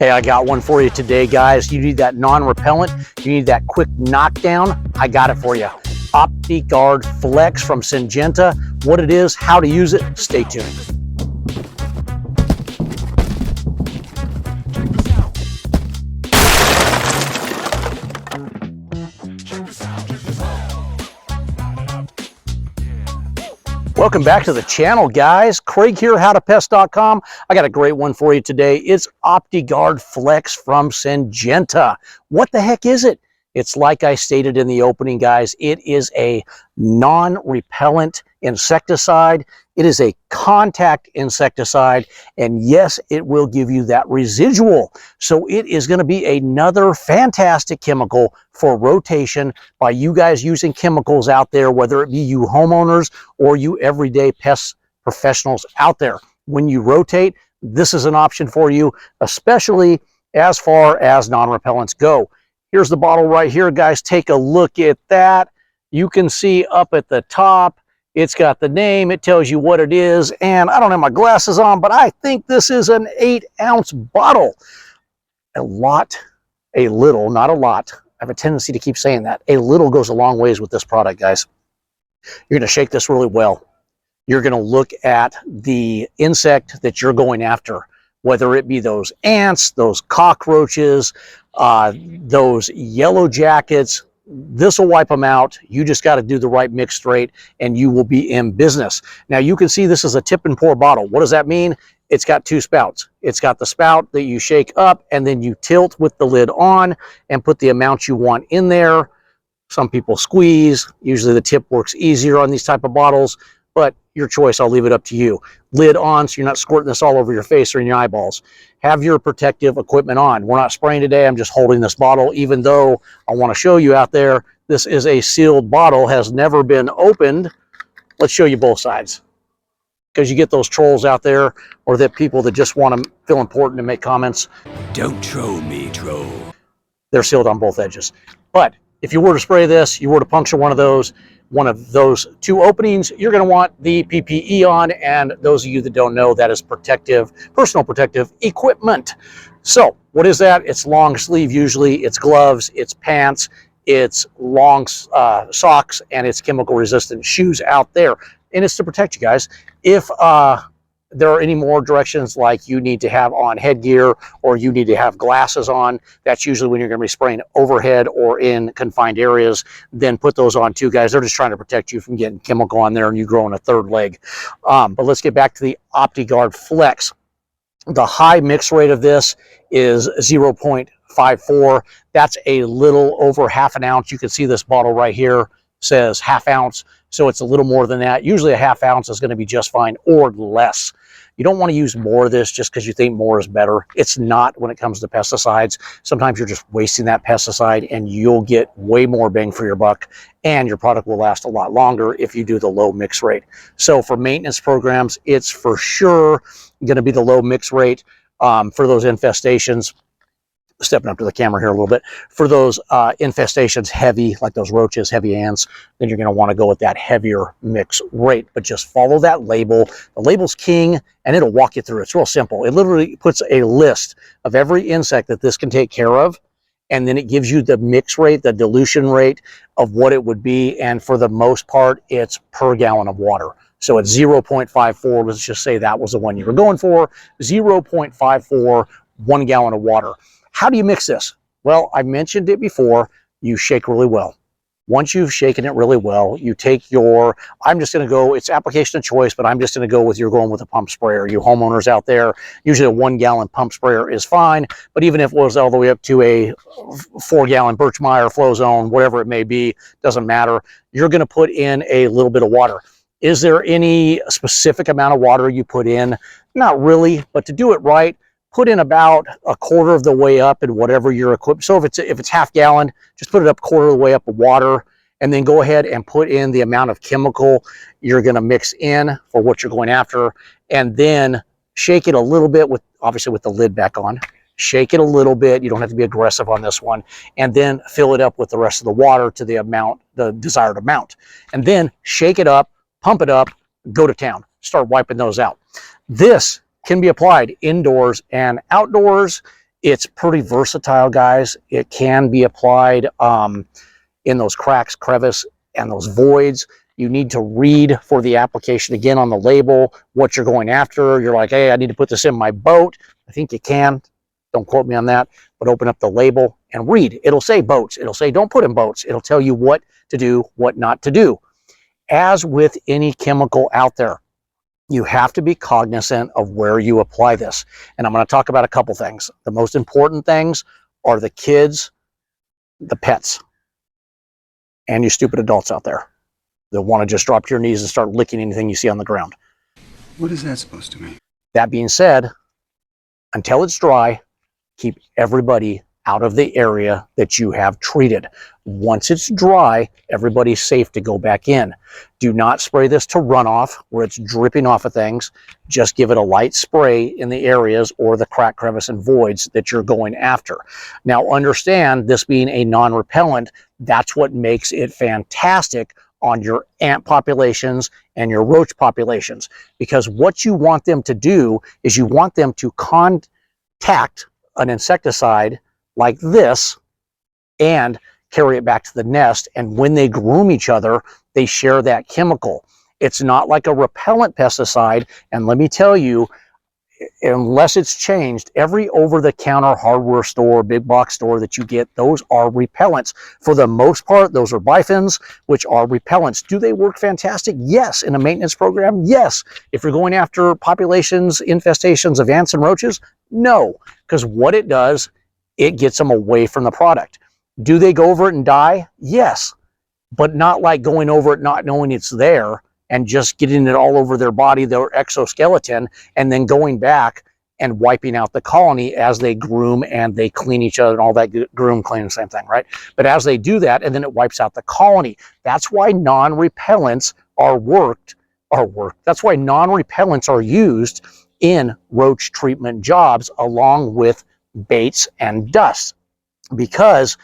Hey, I got one for you today, guys. You need that non-repellent, you need that quick knockdown, I got it for you. Optigard Flex from Syngenta. What it is, how to use it, stay tuned. Welcome back to the channel, guys. Craig here, howtopest.com. I got a great one for you today. It's Optigard Flex from Syngenta. What the heck is it? It's like I stated in the opening, guys. It is a non-repellent insecticide. It is a contact insecticide, and yes, it will give you that residual. So it is going to be another fantastic chemical for rotation by you guys using chemicals out there, whether it be you homeowners or you everyday pest professionals out there. When you rotate, this is an option for you, especially as far as non-repellents go. Here's the bottle right here, guys. Take a look at that. You can see up at the top, it's got the name, it tells you what it is, and I don't have my glasses on, but I think this is an 8-ounce bottle. A little, not a lot. I have a tendency to keep saying that. A little goes a long ways with this product, guys. You're going to shake this really well. You're going to look at the insect that you're going after, whether it be those ants, those cockroaches, those yellow jackets. This will wipe them out. You just got to do the right mix rate and you will be in business. Now you can see this is a tip and pour bottle. What does that mean? It's got two spouts. It's got the spout that you shake up and then you tilt with the lid on and put the amount you want in there. Some people squeeze. Usually the tip works easier on these type of bottles, but your choice, I'll leave it up to you. Lid on so you're not squirting this all over your face or in your eyeballs. Have your protective equipment on. We're not spraying today. I'm just holding this bottle, even though I want to show you out there, this is a sealed bottle, has never been opened. Let's show you both sides. Because you get those trolls out there, or that people that just want to feel important and make comments. Don't troll me, troll. They're sealed on both edges. But if you were to spray this, you were to puncture one of those two openings, you're going to want the PPE on, and those of you that don't know, that is personal protective equipment. So what is that? It's long sleeve usually, it's gloves, it's pants, it's long socks, and it's chemical resistant shoes out there. And it's to protect you guys. If there are any more directions, like you need to have on headgear or you need to have glasses on, that's usually when you're going to be spraying overhead or in confined areas. Then put those on too, guys. They're just trying to protect you from getting chemical on there and you growing a third leg. But let's get back to the Optigard Flex. The high mix rate of this is 0.54. That's a little over half an ounce. You can see this bottle right here says half ounce, so it's a little more than that. Usually a half ounce is going to be just fine, or less. You don't want to use more of this just because you think more is better. It's not when it comes to pesticides. Sometimes you're just wasting that pesticide and you'll get way more bang for your buck, and your product will last a lot longer if you do the low mix rate. So for maintenance programs, it's for sure going to be the low mix rate. For those infestations, stepping up to the camera here a little bit, for those infestations heavy, like those roaches, heavy ants, then you're going to want to go with that heavier mix rate. But just follow that label. The label's king, and it'll walk you through. It's real simple. It literally puts a list of every insect that this can take care of, and then it gives you the mix rate, the dilution rate of what it would be, and for the most part, it's per gallon of water. So it's 0.54. Let's just say that was the one you were going for. 0.54, 1 gallon of water. How do you mix this? Well, I mentioned it before. You shake really well. Once you've shaken it really well, you take your, I'm just going to go, it's application of choice, but I'm just going to go with, you're going with a pump sprayer. You homeowners out there, usually a 1 gallon pump sprayer is fine, but even if it was all the way up to a 4 gallon Birchmeyer Flow Zone, whatever it may be, doesn't matter. You're going to put in a little bit of water. Is there any specific amount of water you put in? Not really, but to do it right, put in about a quarter of the way up in whatever you're equipped. So if it's half gallon, just put it up quarter of the way up of water, and then go ahead and put in the amount of chemical you're going to mix in for what you're going after, and then shake it a little bit with, obviously with the lid back on. Shake it a little bit. You don't have to be aggressive on this one, and then fill it up with the rest of the water to the amount, the desired amount, and then shake it up, pump it up, go to town. Start wiping those out. This can be applied indoors and outdoors. It's pretty versatile, guys. It can be applied in those cracks, crevice, and those voids. You need to read for the application again on the label what you're going after. You're like, hey, I need to put this in my boat. I think you can. Don't quote me on that, but open up the label and read. It'll say boats. It'll say don't put in boats. It'll tell you what to do, what not to do. As with any chemical out there, you have to be cognizant of where you apply this. And I'm going to talk about a couple things. The most important things are the kids, the pets, and you stupid adults out there. They'll want to just drop to your knees and start licking anything you see on the ground. What is that supposed to mean? That being said, until it's dry, keep everybody out of the area that you have treated. Once it's dry, everybody's safe to go back in. Do not spray this to runoff where it's dripping off of things. Just give it a light spray in the areas or the crack, crevice, and voids that you're going after. Now understand, this being a non-repellent, that's what makes it fantastic on your ant populations and your roach populations, because what you want them to do is you want them to contact an insecticide like this and carry it back to the nest, and when they groom each other, they share that chemical. It's not like a repellent pesticide, and let me tell you, unless it's changed, every over-the-counter hardware store, big box store that you get, those are repellents. For the most part, those are bifins, which are repellents. Do they work fantastic? Yes. In a maintenance program? Yes. If you're going after populations, infestations of ants and roaches? No. Because what it does, it gets them away from the product. Do they go over it and die? Yes. But not like going over it not knowing it's there and just getting it all over their body, their exoskeleton, and then going back and wiping out the colony as they groom and they clean each other and all that. Groom, clean, same thing, right? But as they do that, and then it wipes out the colony. That's why non-repellents are worked. That's why non-repellents are used in roach treatment jobs along with baits and dust, because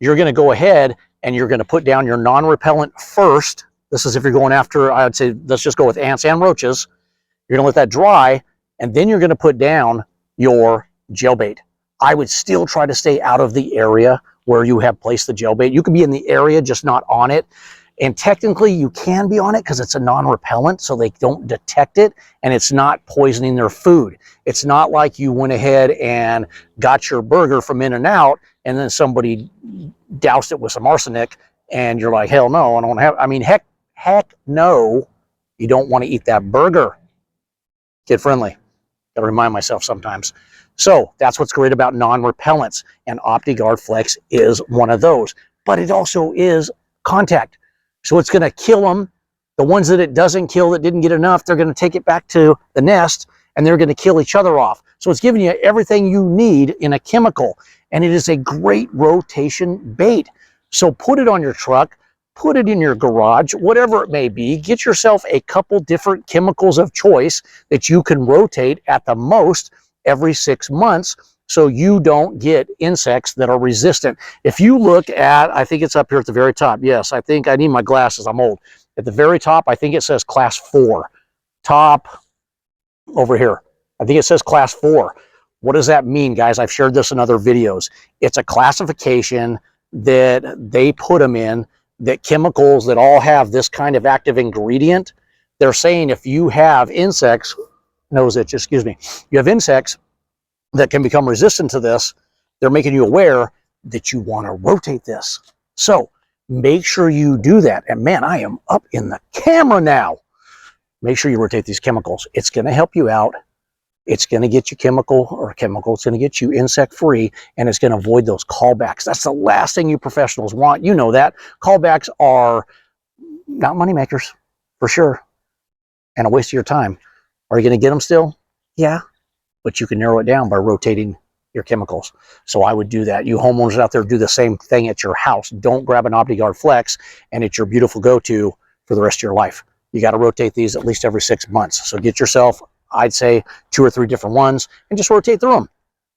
you're going to go ahead and you're going to put down your non-repellent first. This is if you're going after, I would say, let's just go with ants and roaches. You're going to let that dry, and then you're going to put down your gel bait. I would still try to stay out of the area where you have placed the gel bait. You can be in the area, just not on it. And technically, you can be on it because it's a non-repellent, so they don't detect it, and it's not poisoning their food. It's not like you went ahead and got your burger from In-N-Out, and then somebody doused it with some arsenic, and you're like, hell no, I don't have, I mean, heck no, you don't want to eat that burger. Kid friendly. Gotta remind myself sometimes. So that's what's great about non-repellents, and Optigard Flex is one of those. But it also is contact. So it's going to kill them. The ones that it doesn't kill, that didn't get enough, they're going to take it back to the nest, and they're going to kill each other off. So it's giving you everything you need in a chemical, and it is a great rotation bait. So put it on your truck, put it in your garage, whatever it may be. Get yourself a couple different chemicals of choice that you can rotate at the most every 6 months, so you don't get insects that are resistant. If you look at, I think it's up here at the very top. Yes, I think I need my glasses. I'm old. At the very top, I think it says class 4. Top over here. I think it says class 4. What does that mean, guys? I've shared this in other videos. It's a classification that they put them in, that chemicals that all have this kind of active ingredient, they're saying if you have insects, nose itch, excuse me, you have insects that can become resistant to this, they're making you aware that you want to rotate this. So make sure you do that. And man, I am up in the camera now. Make sure you rotate these chemicals. It's going to help you out. It's going to get you it's going to get you insect free, and it's going to avoid those callbacks. That's the last thing you professionals want. You know that. Callbacks are not money makers, for sure, and a waste of your time. Are you going to get them still? Yeah. But you can narrow it down by rotating your chemicals. So I would do that. You homeowners out there, do the same thing at your house. Don't grab an Optigard Flex and it's your beautiful go-to for the rest of your life. You got to rotate these at least every 6 months. So get yourself, I'd say, 2 or 3 different ones and just rotate through them.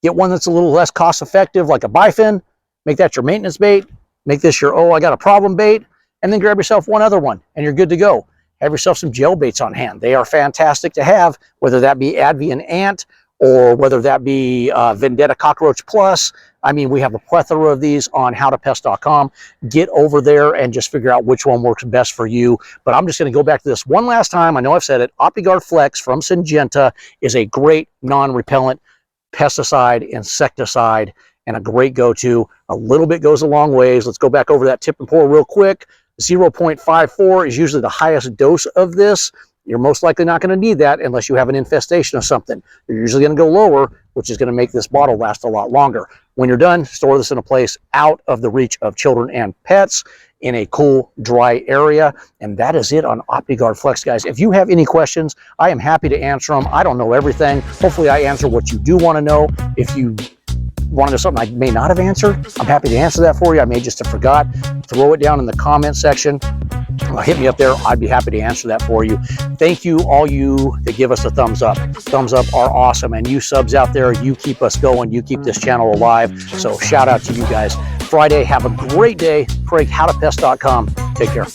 Get one that's a little less cost effective, like a bifin. Make that your maintenance bait. Make this your, oh, I got a problem bait. And then grab yourself one other one and you're good to go. Have yourself some gel baits on hand. They are fantastic to have, whether that be Advie and Ant or whether that be Vendetta Cockroach Plus. I mean, we have a plethora of these on howtopest.com. Get over there and just figure out which one works best for you. But I'm just going to go back to this one last time. I know I've said it. Optigard Flex from Syngenta is a great non-repellent pesticide, insecticide, and a great go-to. A little bit goes a long ways. Let's go back over that tip and pour real quick. 0.54 is usually the highest dose of this. You're most likely not going to need that unless you have an infestation of something. You're usually going to go lower, which is going to make this bottle last a lot longer. When you're done, store this in a place out of the reach of children and pets in a cool, dry area. And that is it on Optigard Flex, guys. If you have any questions, I am happy to answer them. I don't know everything. Hopefully I answer what you do want to know. If you want to know something I may not have answered, I'm happy to answer that for you. I may just have forgot. Throw it down in the comment section. Hit me up there. I'd be happy to answer that for you. Thank you, all you that give us a thumbs up. Thumbs up are awesome. And you subs out there, you keep us going. You keep this channel alive. So shout out to you guys. Friday, have a great day. Craig, howtopest.com. Take care.